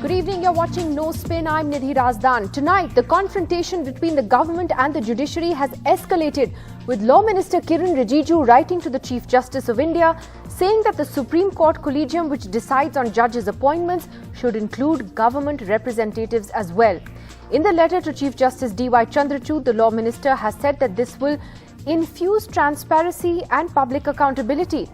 Good evening, you're watching No Spin. I'm Nidhi Razdan. Tonight, the confrontation between the government and the judiciary has escalated, with Law Minister Kirren Rijiju writing to the Chief Justice of India, saying that the Supreme Court Collegium, which decides on judges' appointments, should include government representatives as well. In the letter to Chief Justice D.Y. Chandrachud, the Law Minister has said that this will infuse transparency and public accountability.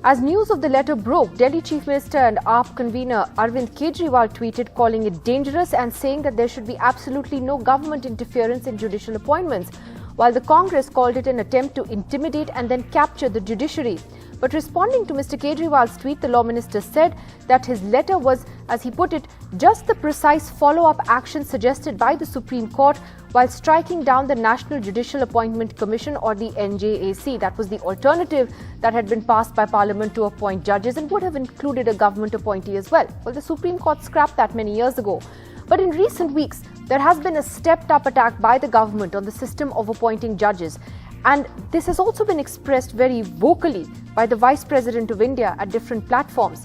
As news of the letter broke, Delhi Chief Minister and AAP convener Arvind Kejriwal tweeted calling it dangerous and saying that there should be absolutely no government interference in judicial appointments, while the Congress called it an attempt to intimidate and then capture the judiciary. But responding to Mr. Kejriwal's tweet, the Law Minister said that his letter was, as he put it, just the precise follow-up action suggested by the Supreme Court while striking down the National Judicial Appointment Commission, or the NJAC. That was the alternative that had been passed by Parliament to appoint judges and would have included a government appointee as well. Well, the Supreme Court scrapped that many years ago. But in recent weeks, there has been a stepped-up attack by the government on the system of appointing judges. And this has also been expressed very vocally by the Vice President of India at different platforms.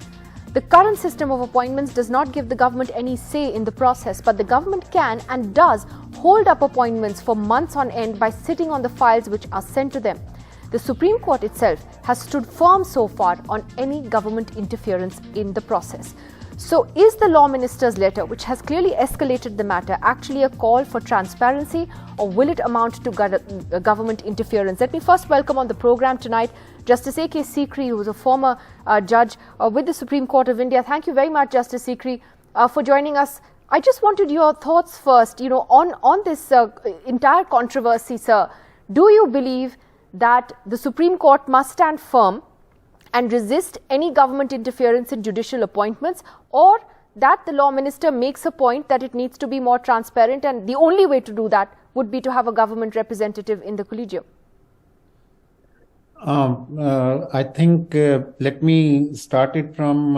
The current system of appointments does not give the government any say in the process, but the government can and does hold up appointments for months on end by sitting on the files which are sent to them. The Supreme Court itself has stood firm so far on any government interference in the process. So is the Law Minister's letter, which has clearly escalated the matter, actually a call for transparency, or will it amount to government interference? Let me first welcome on the program tonight Justice A.K. Sikri, who is a former judge with the Supreme Court of India. Thank you very much, Justice Sikri, for joining us. I just wanted your thoughts first, on this entire controversy, sir. Do you believe that the Supreme Court must stand firm and resist any government interference in judicial appointments, or that the Law Minister makes a point that it needs to be more transparent and the only way to do that would be to have a government representative in the collegium? I think let me start it from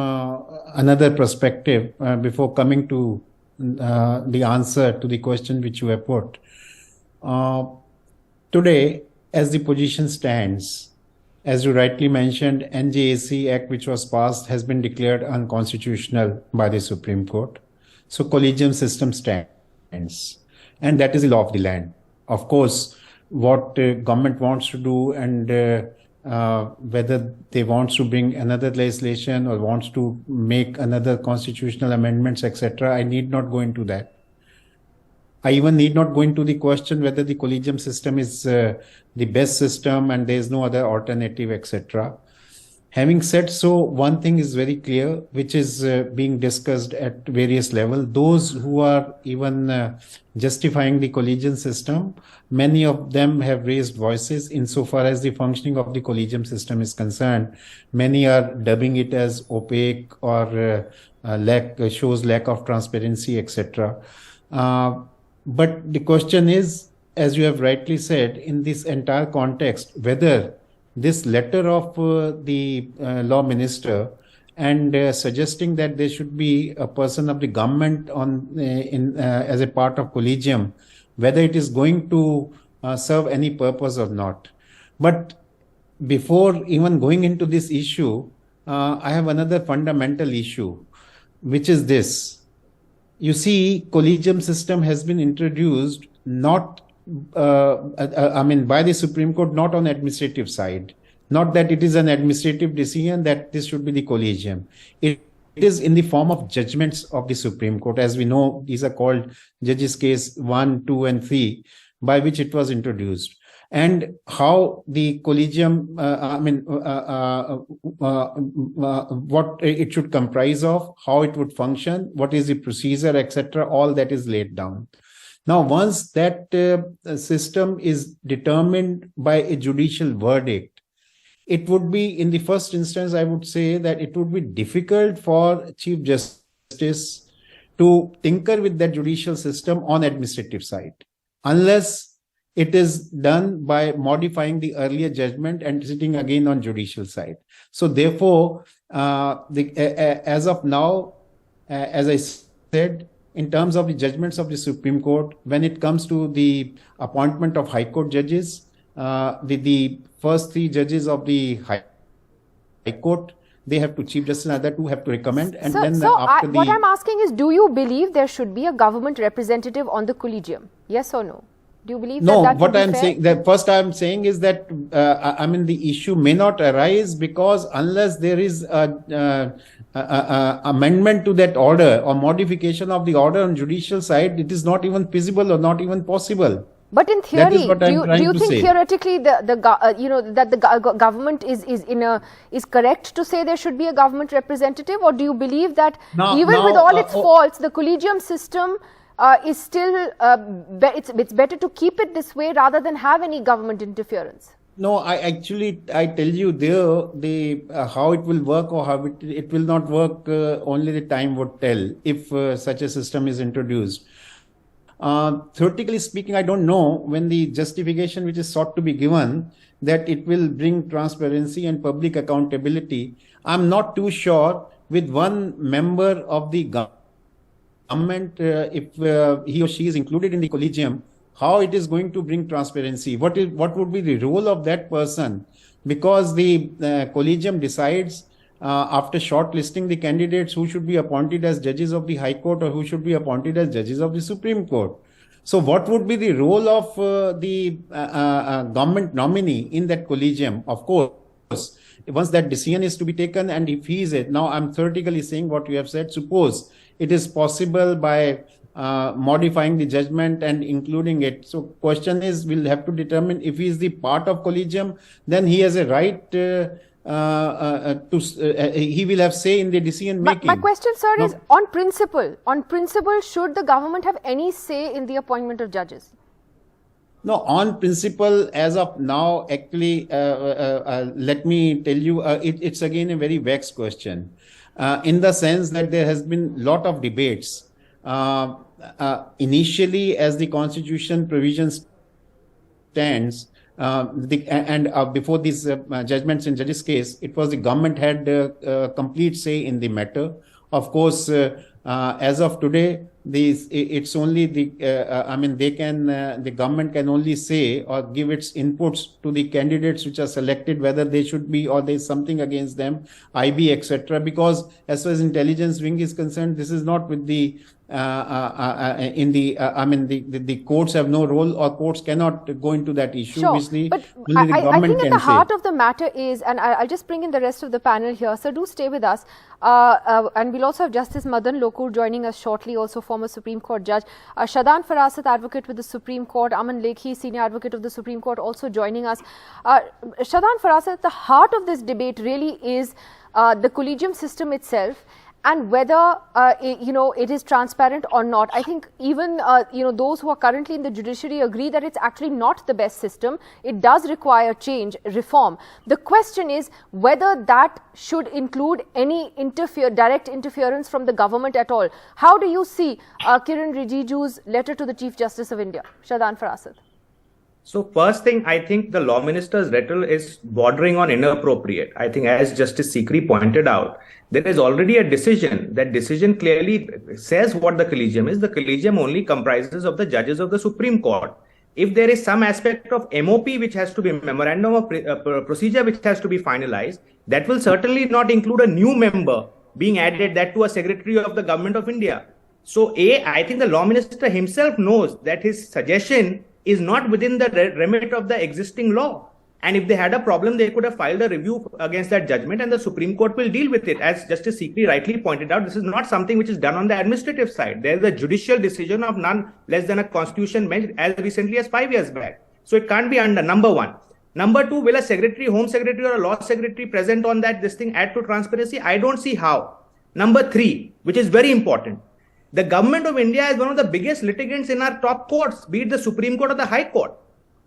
another perspective before coming to the answer to the question which you have put. Today, as the position stands, as you rightly mentioned, NJAC Act, which was passed, has been declared unconstitutional by the Supreme Court. So collegium system stands, and that is the law of the land. Of course, what government wants to do, and whether they want to bring another legislation or wants to make another constitutional amendments, etc., I need not go into that. I even need not go into the question whether the collegium system is the best system and there is no other alternative, etc. Having said so, one thing is very clear, which is being discussed at various levels. Those who are even justifying the collegium system, many of them have raised voices insofar as the functioning of the collegium system is concerned. Many are dubbing it as opaque or shows lack of transparency, etc. But the question is, as you have rightly said, in this entire context, whether this letter of the Law Minister and suggesting that there should be a person of the government as a part of collegium, whether it is going to serve any purpose or not. But before even going into this issue, I have another fundamental issue, which is this. You see, collegium system has been introduced not, by the Supreme Court, not on administrative side. Not that it is an administrative decision that this should be the collegium. It is in the form of judgments of the Supreme Court. As we know, these are called Judges Case 1, 2, and 3, by which it was introduced. And how the collegium, what it should comprise of, how it would function, what is the procedure, etc., all that is laid down. Now, once that system is determined by a judicial verdict, it would be, in the first instance, I would say that it would be difficult for Chief Justice to tinker with that judicial system on administrative side, unless it is done by modifying the earlier judgment and sitting again on judicial side. So therefore, as of now, as I said, in terms of the judgments of the Supreme Court, when it comes to the appointment of High Court judges, the first three judges of the High Court, they have to, Chief Justice and other two have to recommend. And So, then what I'm asking is, do you believe there should be a government representative on the collegium? Yes or no? Do you believe no, that what would be I'm fair? saying, the first I'm saying is that, I mean, the issue may not arise because unless there is a amendment to that order or modification of the order on judicial side, it is not even feasible or not even possible. But in That theory, is what do I'm you trying to think say. theoretically that government is correct to say there should be a government representative, or do you believe that even with all its faults, the collegium system is still it's better to keep it this way rather than have any government interference? No, I tell you there, how it will work or how it will not work, only the time would tell if such a system is introduced. Theoretically speaking, I don't know when the justification which is sought to be given that it will bring transparency and public accountability. I'm not too sure with one member of the government, if he or she is included in the collegium, how it is going to bring transparency. What would be the role of that person? Because the collegium decides after shortlisting the candidates who should be appointed as judges of the High Court or who should be appointed as judges of the Supreme Court. So what would be the role of the government nominee in that collegium? Of course, once that decision is to be taken, and if he is it, now I'm theoretically saying what you have said, suppose it is possible by modifying the judgment and including it. So question is, we'll have to determine if he is the part of collegium, then he has a right he will have say in the decision making. My question, sir, is on principle, should the government have any say in the appointment of judges? No, on principle, as of now, actually, let me tell you, it's again a very vexed question, in the sense that there has been a lot of debates. Initially, as the constitution provisions stands, before these judgments in judges' case, it was the government had complete say in the matter. Of course, as of today, it's only the the government can only say or give its inputs to the candidates which are selected, whether they should be or there's something against them, IB, etc. Because as far as intelligence wing is concerned, this is not with the the courts have no role, or courts cannot go into that issue. Sure, obviously, but I think at the heart of the matter is, and I'll just bring in the rest of the panel here, so do stay with us, and we'll also have Justice Madan Lokur joining us shortly, also former Supreme Court judge, Shadan Farasat, advocate with the Supreme Court, Aman Lekhi, senior advocate of the Supreme Court, also joining us. Shadan Farasat, the heart of this debate really is the collegium system itself, and whether it is transparent or not. I think even those who are currently in the judiciary agree that it's actually not the best system. It does require change, reform. The question is whether that should include any direct interference from the government at all. How do you see Kiren Rijiju's letter to the Chief Justice of India? Shadan Farasat. So first thing, I think the Law Minister's letter is bordering on inappropriate. I think, as Justice Sikri pointed out, there is already a decision. That decision clearly says what the collegium is. The collegium only comprises of the judges of the Supreme Court. If there is some aspect of MOP which has to be, memorandum of procedure which has to be finalized, that will certainly not include a new member being added, that to a secretary of the Government of India. So I think the Law Minister himself knows that his suggestion is not within the remit of the existing law. And if they had a problem, they could have filed a review against that judgment, and the Supreme Court will deal with it. As Justice Sikri rightly pointed out, this is not something which is done on the administrative side. There is a judicial decision of none less than a constitution bench as recently as 5 years back. So it can't be under, number one. Number two, will a secretary, home secretary or a law secretary present on that this thing add to transparency? I don't see how. Number three, which is very important. The Government of India is one of the biggest litigants in our top courts, be it the Supreme Court or the High Court.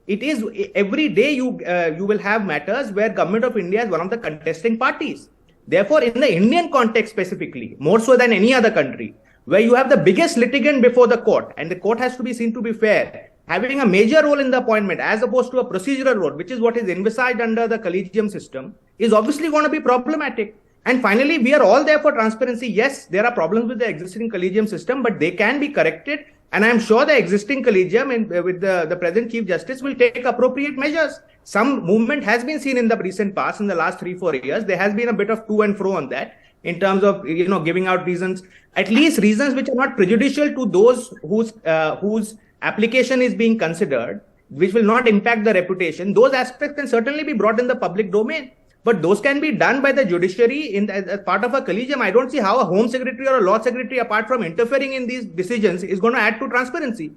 It is every day you will have matters where Government of India is one of the contesting parties. Therefore, in the Indian context specifically, more so than any other country, where you have the biggest litigant before the court, and the court has to be seen to be fair, having a major role in the appointment as opposed to a procedural role, which is what is envisaged under the collegium system, is obviously going to be problematic. And finally, we are all there for transparency. Yes, there are problems with the existing collegium system, but they can be corrected. And I'm sure the existing collegium with the present Chief Justice will take appropriate measures. some movement has been seen in the recent past, in the last 3-4 years. There has been a bit of to and fro on that in terms of, giving out reasons, at least reasons which are not prejudicial to those whose application is being considered, which will not impact the reputation. Those aspects can certainly be brought in the public domain. But those can be done by the judiciary as part of a collegium. I don't see how a home secretary or a law secretary, apart from interfering in these decisions, is going to add to transparency.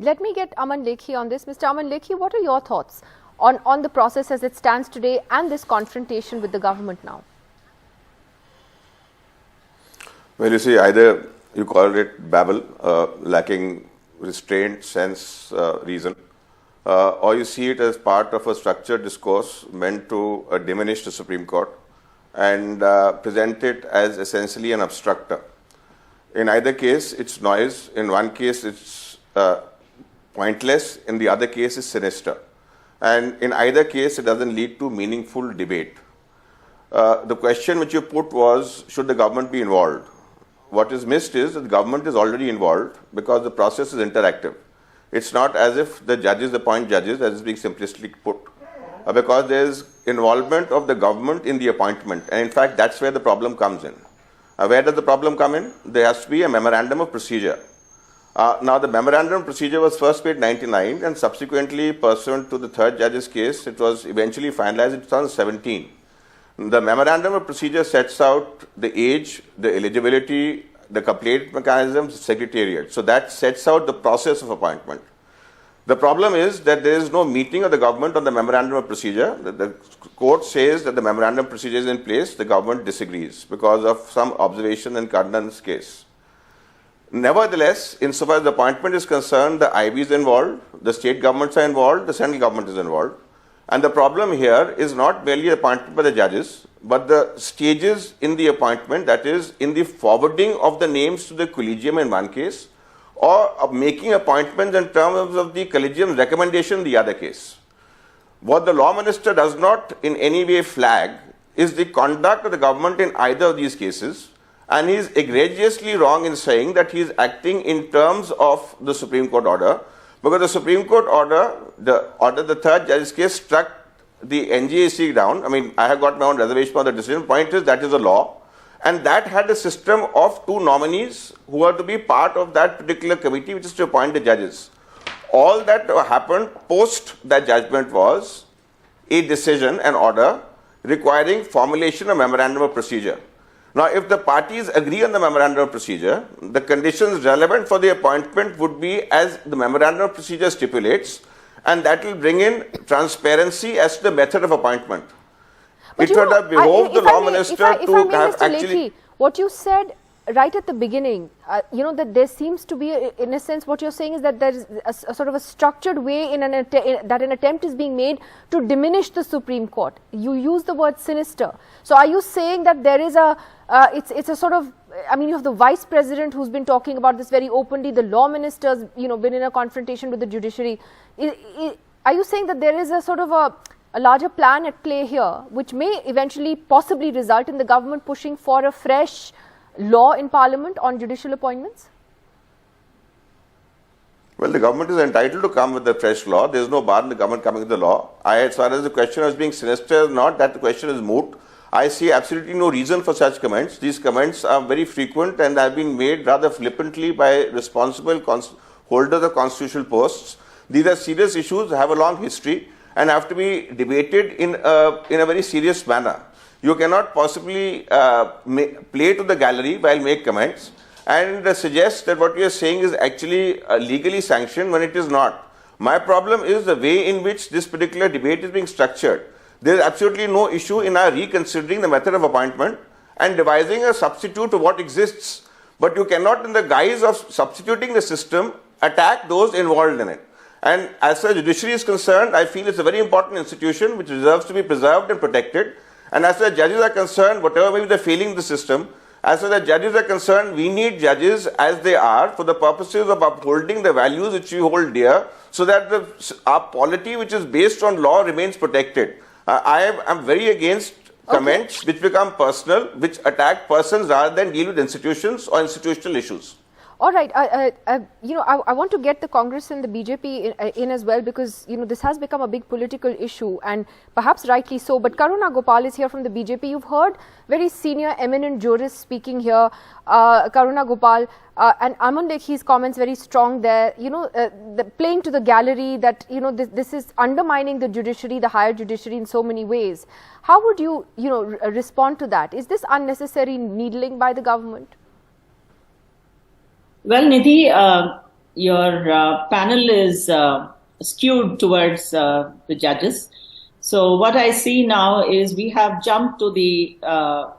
Let me get Aman Lekhi on this. Mr. Aman Lekhi, what are your thoughts on the process as it stands today and this confrontation with the government now? Well, you see, either you call it babble, lacking restraint, sense, reason, or you see it as part of a structured discourse meant to diminish the Supreme Court and present it as essentially an obstructor. In either case, it's noise. In one case, it's pointless. In the other case, it's sinister. And in either case, it doesn't lead to meaningful debate. The question which you put was, should the government be involved? What is missed is that the government is already involved because the process is interactive. It's not as if the judges appoint judges, as is being simplistically put, because there is involvement of the government in the appointment. And in fact, that's where the problem comes in. Where does the problem come in? There has to be a memorandum of procedure. Now, the memorandum of procedure was first made in 1999 and subsequently, pursuant to the third judge's case, it was eventually finalized in 2017. The memorandum of procedure sets out the age, the eligibility, the complaint mechanisms, secretariat. So that sets out the process of appointment. The problem is that there is no meeting of the government on the memorandum of procedure. The court says that the memorandum of procedure is in place. The government disagrees because of some observation in Karnan's case. Nevertheless, insofar as the appointment is concerned, the IB is involved, the state governments are involved, the central government is involved. And the problem here is not merely appointment by the judges, but the stages in the appointment, that is, in the forwarding of the names to the collegium in one case, or making appointments in terms of the collegium's recommendation in the other case. What the law minister does not in any way flag is the conduct of the government in either of these cases, and he is egregiously wrong in saying that he is acting in terms of the Supreme Court order, because the Supreme Court order, the third judge's case, struck the NGAC down. I mean, I have got my own reservation on the decision. Point is, that is a law. And that had a system of two nominees who are to be part of that particular committee, which is to appoint the judges. All that happened post that judgment was a decision, an order, requiring formulation of memorandum of procedure. Now, if the parties agree on the memorandum of procedure, the conditions relevant for the appointment would be as the memorandum of procedure stipulates, and that will bring in transparency as to the method of appointment. But it would have behoved the law minister to have Mr. actually... Lekhi, what you said right at the beginning, that there seems to be, in a sense, what you're saying is that there is a sort of a structured way that an attempt is being made to diminish the Supreme Court. You use the word sinister. So are you saying that there is it's a sort of, I mean, you have the vice president who's been talking about this very openly, the law minister's, been in a confrontation with the judiciary. Are you saying that there is a sort of a larger plan at play here, which may eventually possibly result in the government pushing for a fresh law in Parliament on judicial appointments? Well, the government is entitled to come with a fresh law. There is no bar in the government coming with the law. As far as the question as being sinister, not that the question is moot. I see absolutely no reason for such comments. These comments are very frequent and have been made rather flippantly by responsible holders of constitutional posts. These are serious issues, have a long history, and have to be debated in a very serious manner. You cannot possibly play to the gallery while make comments and suggest that what you are saying is actually legally sanctioned when it is not. My problem is the way in which this particular debate is being structured. There is absolutely no issue in our reconsidering the method of appointment and devising a substitute to what exists. But you cannot, in the guise of substituting the system, attack those involved in it. And as far as judiciary is concerned, I feel it's a very important institution which deserves to be preserved and protected. And as far as judges are concerned, whatever may be the failing of the system, as far as judges are concerned, we need judges as they are for the purposes of upholding the values which we hold dear, so that our polity which is based on law remains protected. I am very against comments which become personal, which attack persons rather than deal with institutions or institutional issues. All right. I want to get the Congress and the BJP in as well, because, this has become a big political issue, and perhaps rightly so. But Karuna Gopal is here from the BJP. You've heard very senior, eminent jurists speaking here. Karuna Gopal and Aman Lekhi's comments very strong there. Playing to the gallery that, this is undermining the judiciary, the higher judiciary in so many ways. How would you, respond to that? Is this unnecessary needling by the government? Well, Nidhi, your panel is skewed towards the judges. So what I see now is we have jumped to the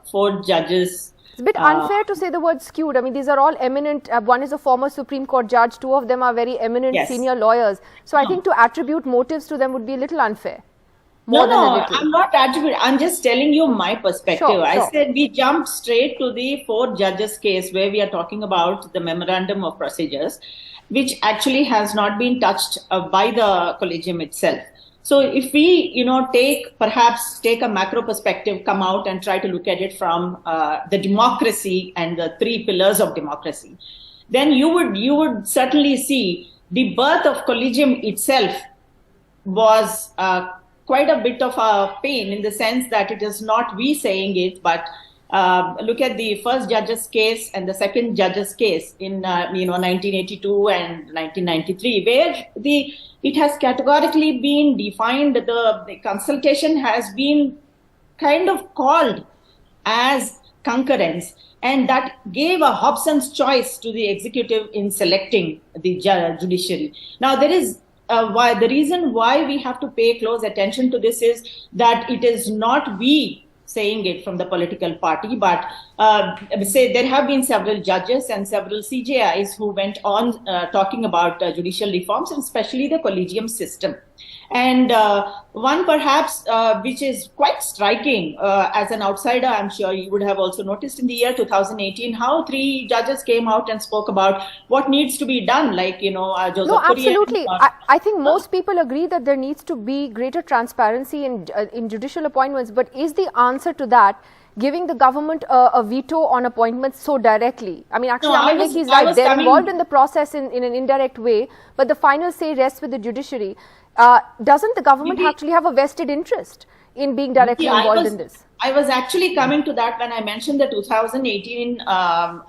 4 judges. It's a bit unfair to say the word skewed. I mean, these are all eminent. One is a former Supreme Court judge. 2 of them are very eminent senior lawyers. So I think to attribute motives to them would be a little unfair. No, I'm not attributing. I'm just telling you my perspective. Sure. I said we jumped straight to the 4 judges case where we are talking about the memorandum of procedures, which actually has not been touched by the collegium itself. So if we, perhaps take a macro perspective, come out and try to look at it from the democracy and the 3 pillars of democracy, then you would certainly see the birth of collegium itself was quite a bit of a pain, in the sense that it is not we saying it, but look at the first judge's case and the second judge's case in 1982 and 1993, where it has categorically been defined, the consultation has been kind of called as concurrence, and that gave a Hobson's choice to the executive in selecting the judiciary. Now, there is the reason why we have to pay close attention to this is that it is not we saying it from the political party, but say there have been several judges and several CJIs who went on talking about judicial reforms, and especially the collegium system. And one perhaps which is quite striking as an outsider, I'm sure you would have also noticed in the year 2018 how 3 judges came out and spoke about what needs to be done, like, Joseph No, absolutely. I think most people agree that there needs to be greater transparency in judicial appointments. But is the answer to that giving the government a veto on appointments so directly? I mean, actually, Aman Lekhi is right. They're involved in the process in an indirect way, but the final say rests with the judiciary. Doesn't the government actually have a vested interest in being directly involved in this? I was actually coming to that when I mentioned the 2018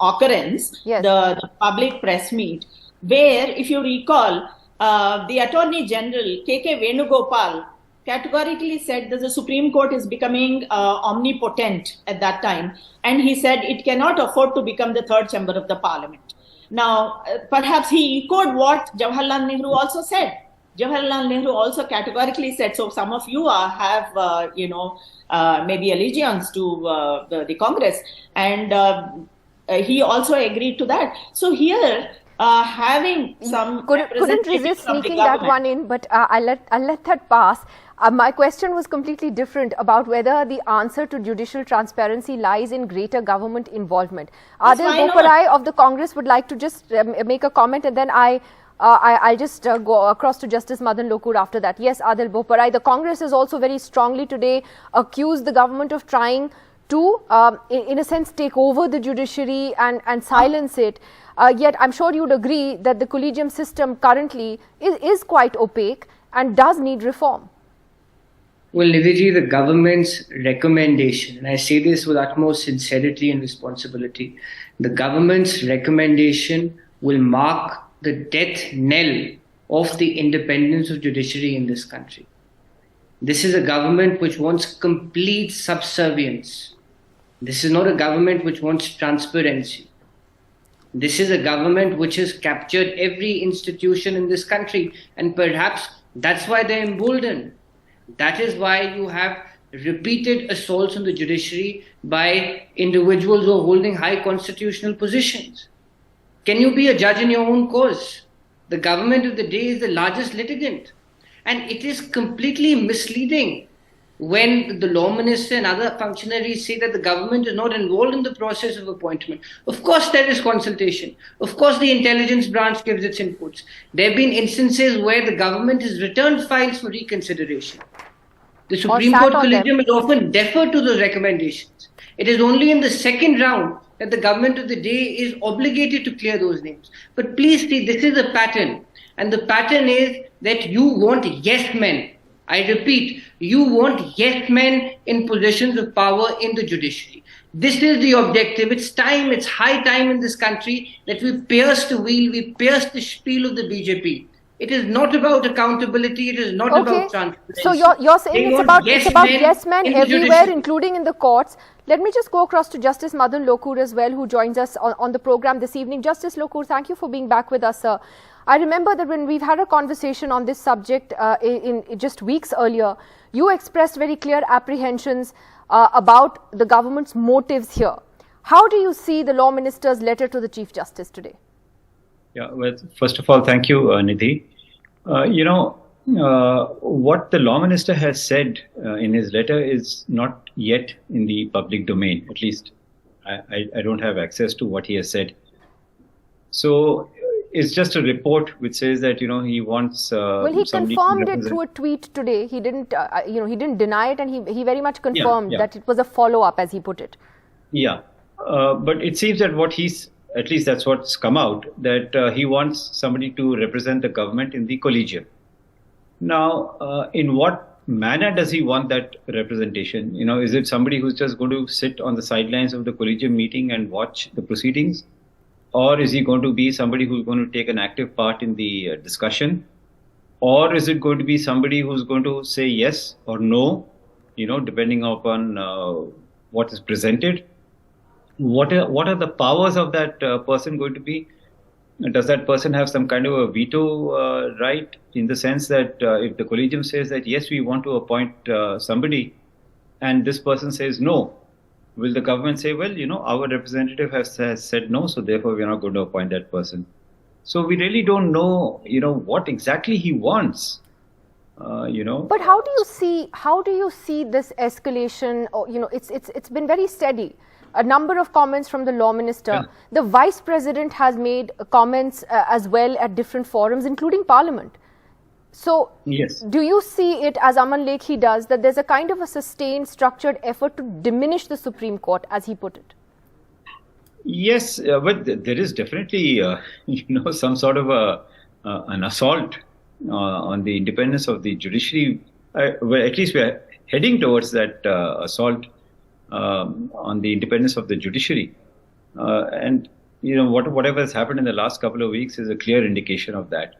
occurrence, the public press meet, where, if you recall, the Attorney General, K.K. Venugopal, categorically said that the Supreme Court is becoming omnipotent at that time. And he said it cannot afford to become the 3rd chamber of the parliament. Now, perhaps he echoed what Jawaharlal Nehru also said. Jawaharlal Nehru also categorically said, so some of you have, maybe allegiance to the Congress. And he also agreed to that. So here, having some couldn't resist sneaking that one in, but I'll let that pass. My question was completely different about whether the answer to judicial transparency lies in greater government involvement. Adil Boparai of the Congress would like to just make a comment, and then I'll just go across to Justice Madan Lokur after that. Yes, Adil Boparai, the Congress has also very strongly today accused the government of trying to, in a sense, take over the judiciary and silence it. Yet I'm sure you'd agree that the collegium system currently is quite opaque and does need reform. Well, Nidhi, the government's recommendation, and I say this with utmost sincerity and responsibility, the government's recommendation will mark the death knell of the independence of judiciary in this country. This is a government which wants complete subservience. This is not a government which wants transparency. This is a government which has captured every institution in this country, and perhaps that's why they're emboldened. That is why you have repeated assaults on the judiciary by individuals who are holding high constitutional positions. Can you be a judge in your own cause? The government of the day is the largest litigant. And it is completely misleading when the Law Minister and other functionaries say that the government is not involved in the process of appointment. Of course there is consultation. Of course the intelligence branch gives its inputs. There have been instances where the government has returned files for reconsideration. The Supreme Court Collegium has often deferred to those recommendations. It is only in the second round that the government of the day is obligated to clear those names. But please see, this is a pattern. And the pattern is that you want yes men. I repeat, you want yes men in positions of power in the judiciary. This is the objective. It's time, it's high time in this country that we pierce the wheel, we pierce the spiel of the BJP. It is not about accountability, it is not about transparency. So you're saying it's about yes men everywhere, including in the courts. Let me just go across to Justice Madan Lokur as well, who joins us on the program this evening. Justice Lokur, thank you for being back with us, sir. I remember that when we've had a conversation on this subject in just weeks earlier, you expressed very clear apprehensions about the government's motives here. How do you see the Law Minister's letter to the Chief Justice today? Yeah, well, first of all, thank you, Nidhi. What the Law Minister has said in his letter is not yet in the public domain. At least I don't have access to what he has said. So it's just a report which says that, he wants well, he confirmed it through a tweet today. He didn't, he didn't deny it, and he very much confirmed that it was a follow-up, as he put it. Yeah, but it seems that at least that's what's come out, that he wants somebody to represent the government in the collegium. Now, in what manner does he want that representation? Is it somebody who's just going to sit on the sidelines of the collegium meeting and watch the proceedings? Or is he going to be somebody who's going to take an active part in the discussion? Or is it going to be somebody who's going to say yes or no, depending upon what is presented? What are the powers of that person going to be? Does that person have some kind of a veto right, in the sense that if the collegium says that, yes, we want to appoint somebody, and this person says no, will the government say, well, our representative has said no, so therefore we're not going to appoint that person? So we really don't know, what exactly he wants. But how do you see this escalation? Or, it's been very steady. A number of comments from the Law Minister. Yeah. The Vice President has made comments as well at different forums, including Parliament. So, yes. Do you see it, as Aman Lekhi does, that there's a kind of a sustained, structured effort to diminish the Supreme Court, as he put it? Yes, but there is definitely, some sort of an assault on the independence of the judiciary. Well, at least we are heading towards that assault on the independence of the judiciary. And, whatever has happened in the last couple of weeks is a clear indication of that.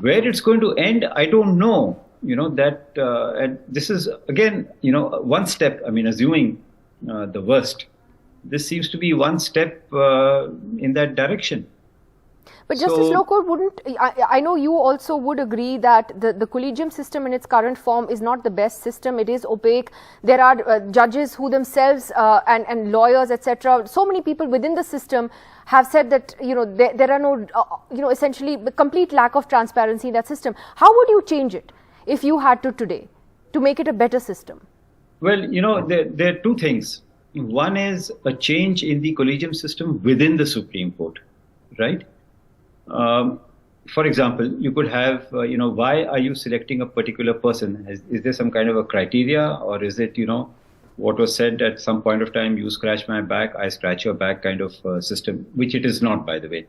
Where it's going to end, I don't know. And this is, again, one step, assuming the worst. This seems to be one step in that direction. But Justice Lokur, I know you also would agree that the collegium system in its current form is not the best system. It is opaque. There are judges who themselves and lawyers, etc. So many people within the system have said that there are no essentially the complete lack of transparency in that system. How would you change it if you had to today to make it a better system? Well, there are two things. One is a change in the collegium system within the Supreme Court, right? For example, you could have, why are you selecting a particular person? Is there some kind of a criteria, or is it, what was said at some point of time, you scratch my back, I scratch your back kind of system, which it is not, by the way.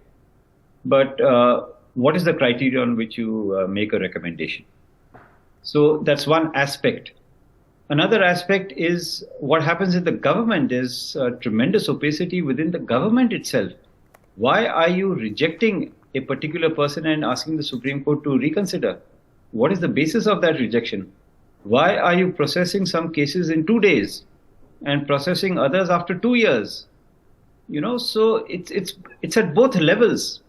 But what is the criteria on which you make a recommendation? So that's one aspect. Another aspect is what happens in the government is tremendous opacity within the government itself. Why are you rejecting a particular person and asking the Supreme Court to reconsider? What is the basis of that rejection? Why are you processing some cases in 2 days and processing others after 2 years? So it's at both levels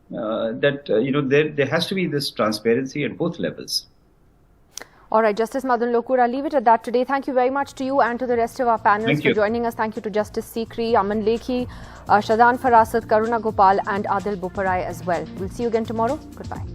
that there has to be this transparency at both levels. All right, Justice Madan Lokur, I'll leave it at that today. Thank you very much to you and to the rest of our panelists for joining us. Thank you to Justice Sikri, Aman Lekhi, Shadan Farasat, Karuna Gopal and Adil Boparai as well. We'll see you again tomorrow. Goodbye.